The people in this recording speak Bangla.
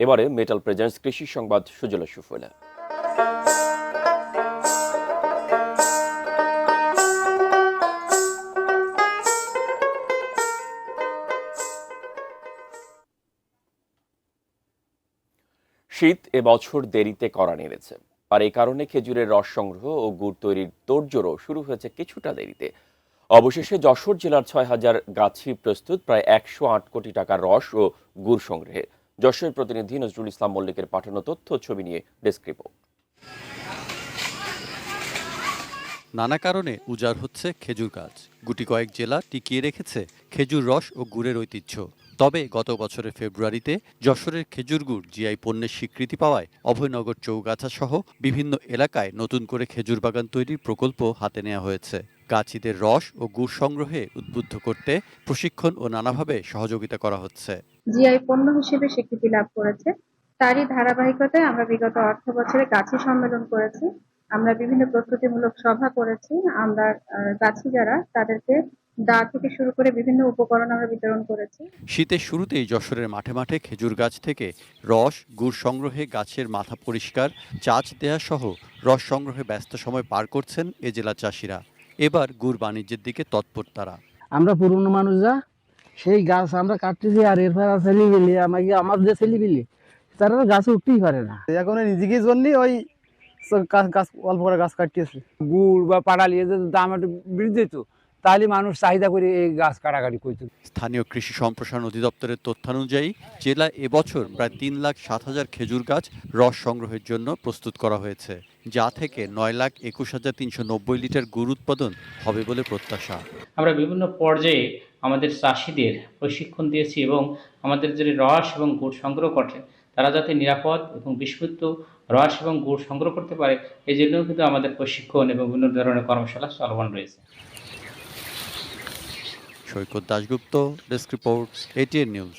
এবারে মেটাল প্রেজেন্টস কৃষি সংবাদ সুজলা সুফলা। শীত এবছর দেরিতে কড়া নেড়েছে, আর এই কারণে খেজুরের রস সংগ্রহ ও গুড় তৈরির তোড়জোড়ও শুরু হয়েছে কিছুটা দেরিতে। অবশেষে যশোর জেলার ৬,০০০ গাছি প্রস্তুত প্রায় ১০৮ কোটি টাকার রস ও গুড় সংগ্রহে। যশোরের প্রতিনিধি নজরুল ইসলাম মল্লিকের পাঠানো তথ্য ছবি নিয়ে ডেস্ক রিপোর্ট। নানা কারণে উজাড় হচ্ছে খেজুর গাছ। গুটি কয়েক জেলা টিকিয়ে রেখেছে খেজুর রস ও গুড়ের ঐতিহ্য। তবে গত বছরের ফেব্রুয়ারিতে যশোরের খেজুর গুড় জিআই পণ্যের স্বীকৃতি পাওয়ায় অভয়নগর চৌগাছা সহ বিভিন্ন এলাকায় নতুন করে খেজুর বাগান তৈরির প্রকল্প হাতে নেওয়া হয়েছে। গাছিদের রস ও গুড় সংগ্রহে উদ্বুদ্ধ করতে প্রশিক্ষণ ও নানাভাবে সহযোগিতা করা হচ্ছে। জিআই পণ্য হিসেবে স্বীকৃতি লাভ করেছে, তারই ধারাবাহিকতায় আমরা বিগত অর্থ বছরে গাছি সম্মেলন করেছি। আমরা বিভিন্ন প্রস্তুতিমূলক সভা করেছি। আমরা গাছি যারা তাদেরকে দা থেকে শুরু করে বিভিন্ন উপকরণ আমরা বিতরণ করেছি। শীতের শুরুতেই যশোরের মাঠে মাঠে খেজুর গাছ থেকে রস গুড় সংগ্রহে গাছের মাথা পরিষ্কার, চাচ দেয়া সহ রস সংগ্রহে ব্যস্ত সময় পার করছেন এ জেলা চাষিরা। এবার গুড় বাণিজ্যের দিকে তৎপর তারা। আমরা পুরনো মানুষ যা সেই গাছ আমরা কাটতেছি, আর এরপর ছেলেবিলি আমার যে ছেলেবিলি তারা গাছ উঠতেই পারে না। এখন নিজেকে জন্য ওই গাছ অল্প করে গাছ কাটতেছে। গুড় বা পাড়ালিয়ে যদি দাম একটু বৃদ্ধি যেত তাহলে মানুষ চাহিদা করে এই গাছ কাটাকাটি করত। স্থানীয় কৃষি সম্প্রসারণ অধিদপ্তরের তথ্যানুযায়ী জেলায় এবছর প্রায় ৩,৭,০০০ খেজুর গাছ রস সংগ্রহের জন্য প্রস্তুত করা হয়েছে, যা থেকে ৯,২১,৩৯০ লিটার গুড় উৎপাদন হবে বলে প্রত্যাশা। আমরা বিভিন্ন পর্যায়ে আমাদের চাষিদের প্রশিক্ষণ দিয়েছি এবং আমাদের যে রস এবং গুড় সংগ্রহ করছেন তারা যাতে নিরাপদ এবং বিশুদ্ধ রস এবং গুড় সংগ্রহ করতে পারে, এই জন্যও কিন্তু আমাদের প্রশিক্ষণ এবং বিভিন্ন ধরনের কর্মশালা চলমান রয়েছে। Saikat Dasgupta, desk report, ATN news.